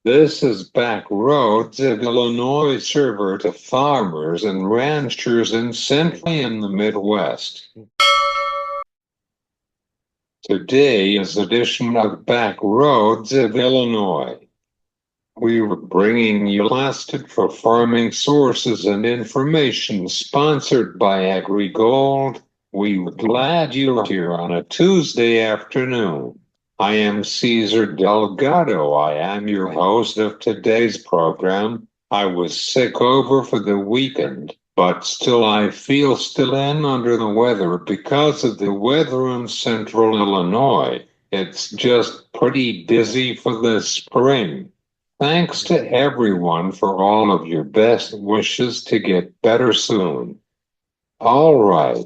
This is Backroads of Illinois server to farmers and ranchers in Central and the Midwest. Today is edition of Backroads of Illinois. We were bringing you lasted for farming sources and information sponsored by AgriGold. We were glad you're here on a Tuesday afternoon. I am Cesar Delgado. I am your host of today's program. I was sick over for the weekend, but still I feel still in under the weather because of the weather in central Illinois. It's just pretty busy for the spring. Thanks to everyone for all of your best wishes to get better soon. All right.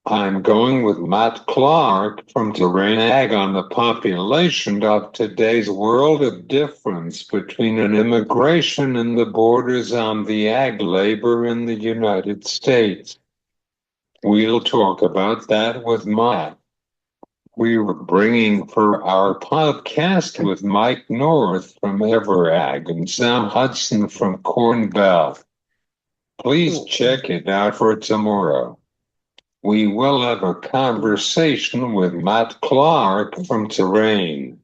I'm going with Matt Clark from Terrain Ag on the population of today's world of difference between an immigration and the borders on the ag labor in the United States. We'll talk about that with Matt. We were bringing for our podcast with Mike North from EverAg and Sam Hudson from Corn Belt. Please check it out for tomorrow. We will have a conversation with Matt Clark from Terrain.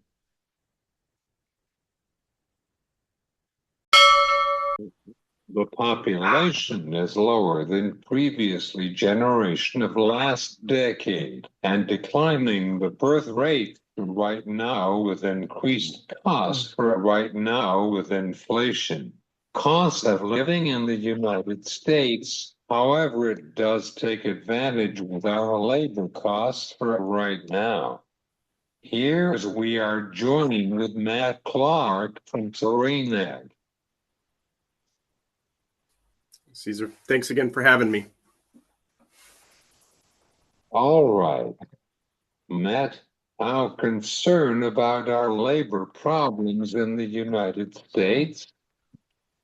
The population is lower than previously generation of last decade and declining the birth rate right now with increased costs for right now with inflation. Cost of living in the United States, however, it does take advantage with our labor costs for right now. Here we are joining with Matt Clark from Terrain Ag. Cesar, thanks again for having me. All right. Matt, how concerned about our labor problems in the United States?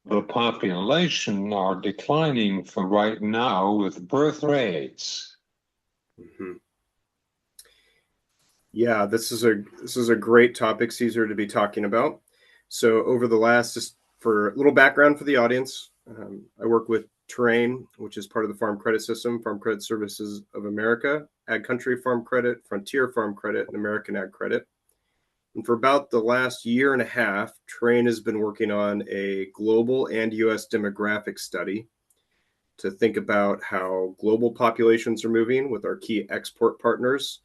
The population are declining for right now with birth rates. Mm-hmm. Yeah, this is a great topic, Cesar, to be talking about. So over the last, just for a little background for the audience, I work with Terrain, which is part of the Farm Credit System, Farm Credit Services of America, Ag Country Farm Credit, Frontier Farm Credit, and American Ag Credit. And for about the last year and a half, Terrain has been working on a global and U.S. demographic study to think about how global populations are moving with our key export partners,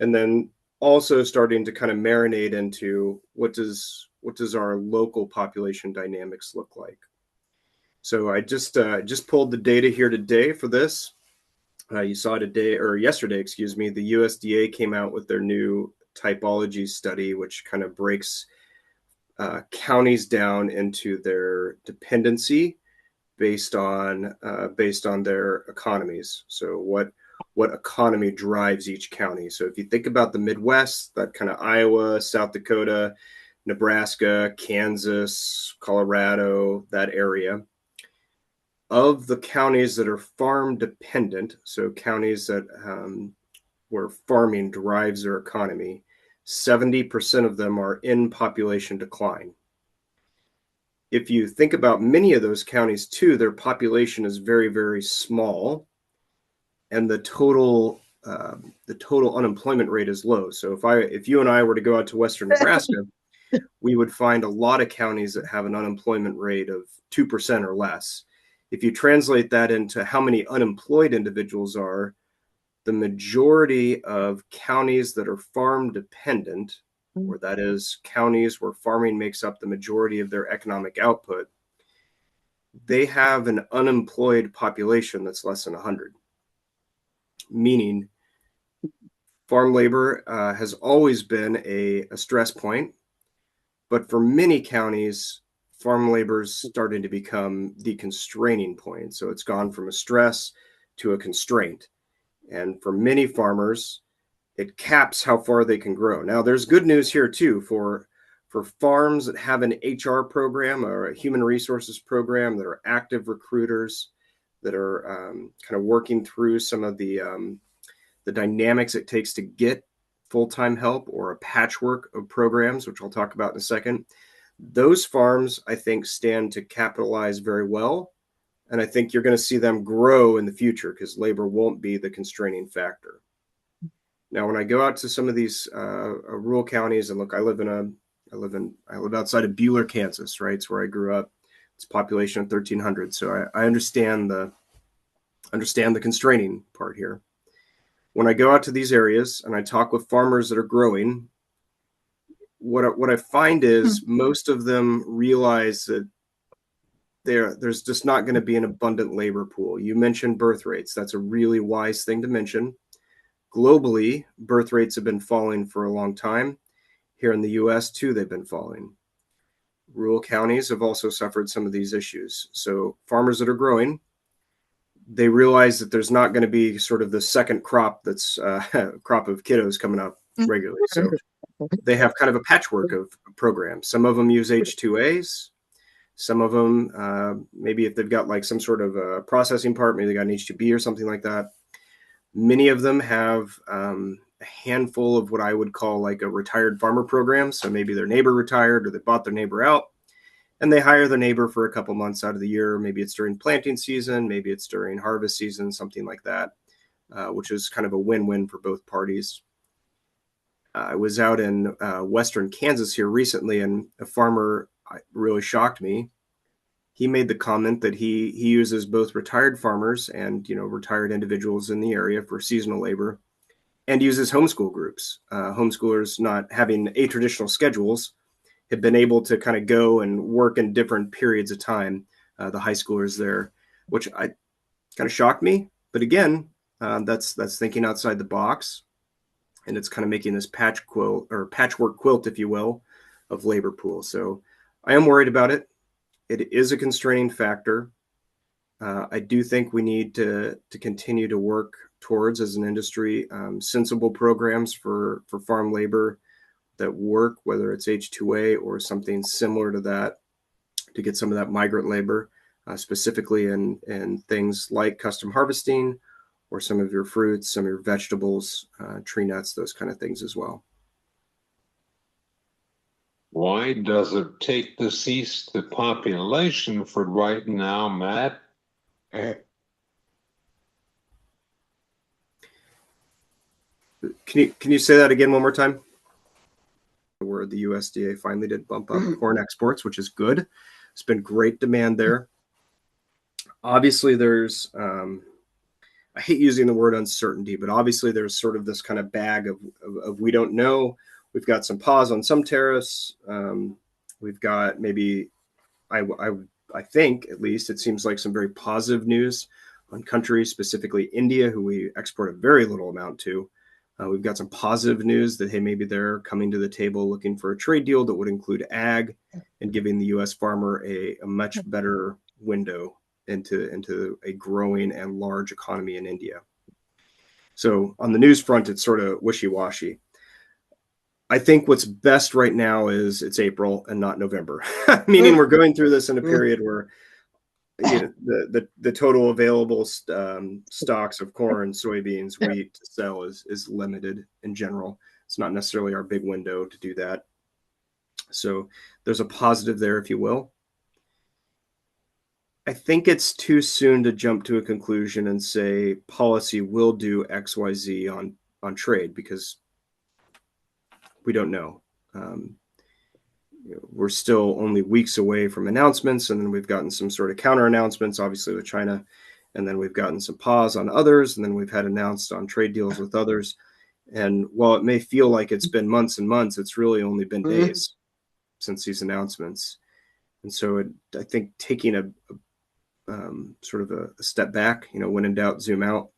and then also starting to kind of marinate into what does our local population dynamics look like. So I just pulled the data here today for this. You saw today or yesterday, excuse me, the USDA came out with their new typology study, which kind of breaks counties down into their dependency based on their economies. So what economy drives each county? So if you think about the Midwest, that kind of Iowa, South Dakota, Nebraska, Kansas, Colorado, that area, of the counties that are farm dependent, so counties that where farming drives their economy, 70% of them are in population decline. If you think about many of those counties too, their population is very, very small, and the total unemployment rate is low. So if you and I were to go out to Western Nebraska, we would find a lot of counties that have an unemployment rate of 2% or less. If you translate that into how many unemployed individuals are, the majority of counties that are farm dependent, or that is counties where farming makes up the majority of their economic output, they have an unemployed population that's less than 100. Meaning farm labor has always been a stress point, but for many counties, farm labor is starting to become the constraining point. So it's gone from a stress to a constraint. And for many farmers, it caps how far they can grow. Now, there's good news here too for farms that have an HR program or a human resources program, that are active recruiters, that are kind of working through some of the dynamics it takes to get full-time help, or a patchwork of programs, which I'll talk about in a second. Those farms, I think, stand to capitalize very well. And I think you're going to see them grow in the future because labor won't be the constraining factor. Now, when I go out to some of these rural counties, and look, I live outside of Buhler, Kansas, right? It's where I grew up. It's a population of 1,300, so I understand the constraining part here. When I go out to these areas and I talk with farmers that are growing, what I find is most of them realize that there's just not going to be an abundant labor pool. You mentioned birth rates. That's a really wise thing to mention. Globally, birth rates have been falling for a long time. Here in the US, too, they've been falling. Rural counties have also suffered some of these issues. So farmers that are growing, they realize that there's not going to be sort of the second crop that's a crop of kiddos coming up regularly. So they have kind of a patchwork of programs. Some of them use H2As. Some of them, maybe if they've got like some sort of a processing part, maybe they got an H2B or something like that. Many of them have a handful of what I would call like a retired farmer program. So maybe their neighbor retired or they bought their neighbor out and they hire their neighbor for a couple months out of the year. Maybe it's during planting season, maybe it's during harvest season, something like that, which is kind of a win-win for both parties. I was out in western Kansas here recently, and a farmer really shocked me. He made the comment that he uses both retired farmers and retired individuals in the area for seasonal labor, and uses homeschool groups. Homeschoolers not having traditional schedules have been able to kind of go and work in different periods of time. The high schoolers there, which kind of shocked me. But again, that's thinking outside the box, and it's kind of making this patchwork quilt, if you will, of labor pool. So I am worried about it. It is a constraining factor. I do think we need to continue to work towards, as an industry, sensible programs for farm labor that work, whether it's H2A or something similar to that, to get some of that migrant labor, specifically in things like custom harvesting or some of your fruits, some of your vegetables, tree nuts, those kind of things as well. Why does it take to cease the population for right now, Matt? Can you say that again one more time? Where the USDA finally did bump up corn exports, which is good. It's been great demand there. Obviously, there's I hate using the word uncertainty, but obviously there's sort of this kind of bag of we don't know. We've got some pause on some tariffs. We've got maybe, I think at least, it seems like some very positive news on countries, specifically India, who we export a very little amount to. We've got some positive news that, hey, maybe they're coming to the table looking for a trade deal that would include ag and giving the U.S. farmer a much better window into a growing and large economy in India. So on the news front, it's sort of wishy-washy. I think what's best right now is it's April and not November, meaning we're going through this in a period where the total available stocks of corn, soybeans, wheat to sell is limited in general. It's not necessarily our big window to do that. So there's a positive there, if you will. I think it's too soon to jump to a conclusion and say policy will do X, Y, Z on trade, because we don't know. We're still only weeks away from announcements, and then we've gotten some sort of counter announcements, obviously with China, and then we've gotten some pause on others, and then we've had announced on trade deals with others. And while it may feel like it's been months and months, it's really only been days since these announcements. And so I think taking a sort of a step back, when in doubt, zoom out.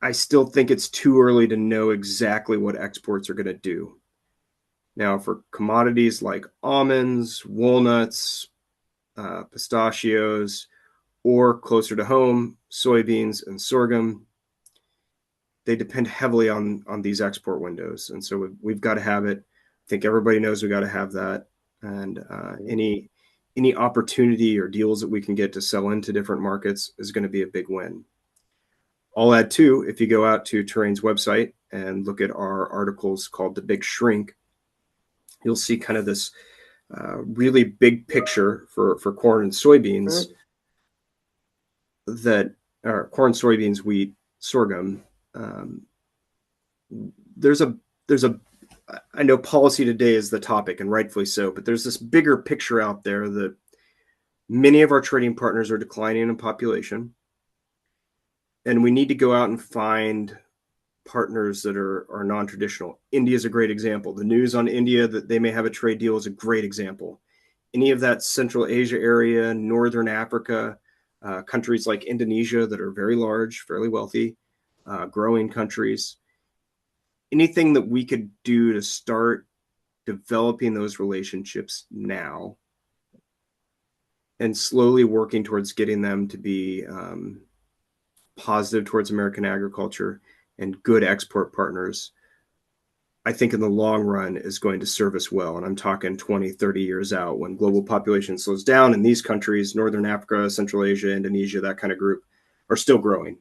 I still think it's too early to know exactly what exports are going to do. Now, for commodities like almonds, walnuts, pistachios, or closer to home, soybeans and sorghum, they depend heavily on these export windows. And so we've got to have it. I think everybody knows we got to have that. And any opportunity or deals that we can get to sell into different markets is going to be a big win. I'll add too, if you go out to Terrain's website and look at our articles called The Big Shrink, you'll see kind of this really big picture for corn and soybeans that are corn, soybeans, wheat, sorghum. There's a I know policy today is the topic, and rightfully so, but there's this bigger picture out there that many of our trading partners are declining in population, and we need to go out and find partners that are non-traditional. India is a great example. The news on India that they may have a trade deal is a great example. Any of that Central Asia area, Northern Africa, countries like Indonesia that are very large, fairly wealthy, growing countries. Anything that we could do to start developing those relationships now and slowly working towards getting them to be positive towards American agriculture and good export partners, I think in the long run is going to serve us well. And I'm talking 20, 30 years out when global population slows down and these countries, Northern Africa, Central Asia, Indonesia, that kind of group, are still growing.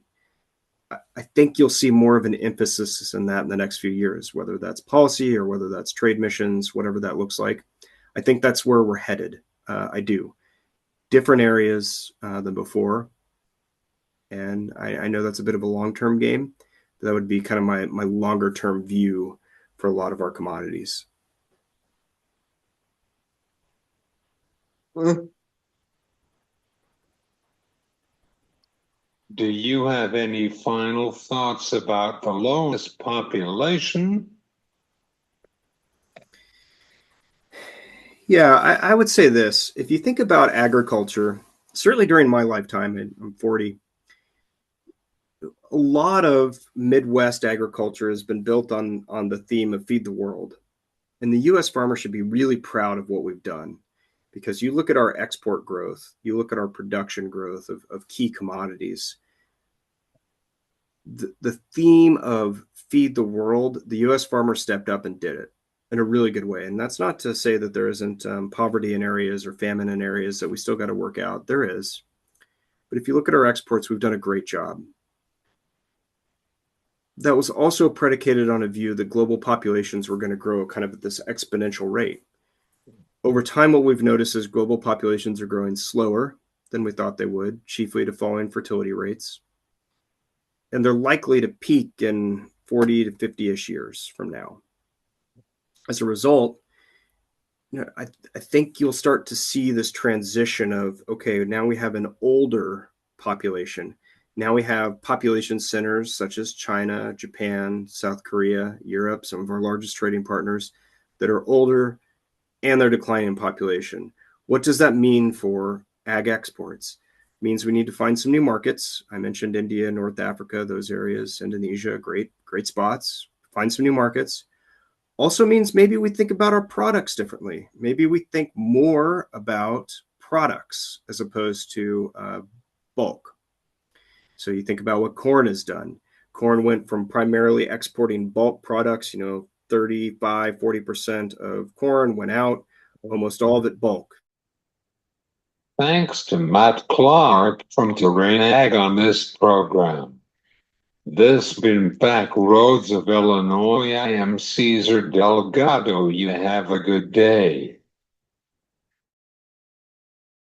I think you'll see more of an emphasis in that in the next few years, whether that's policy or whether that's trade missions, whatever that looks like. I think that's where we're headed. I do. Different areas than before. And I know that's a bit of a long-term game. But that would be kind of my longer-term view for a lot of our commodities. Do you have any final thoughts about the lowest population? Yeah, I would say this. If you think about agriculture, certainly during my lifetime, and I'm 40, a lot of Midwest agriculture has been built on the theme of feed the world. And the U.S. farmer should be really proud of what we've done, because you look at our export growth, you look at our production growth of key commodities. The theme of feed the world, the U.S. farmer stepped up and did it in a really good way. And that's not to say that there isn't poverty in areas or famine in areas that we still got to work out. There is. But if you look at our exports, we've done a great job. That was also predicated on a view that global populations were going to grow kind of at this exponential rate. Over time, what we've noticed is global populations are growing slower than we thought they would, chiefly to falling fertility rates. And they're likely to peak in 40 to 50-ish years from now. As a result, I think you'll start to see this transition of, okay, now we have an older population. Now we have population centers such as China, Japan, South Korea, Europe, some of our largest trading partners that are older and they're declining in population. What does that mean for ag exports? It means we need to find some new markets. I mentioned India, North Africa, those areas, Indonesia, great spots. Find some new markets. Also means maybe we think about our products differently. Maybe we think more about products as opposed to bulk. So you think about what corn has done. Corn went from primarily exporting bulk products, 35, 40% of corn went out, almost all of it bulk. Thanks to Matt Clark from Terrain Ag on this program. This has been Back Roads of Illinois. I am Cesar Delgado. You have a good day.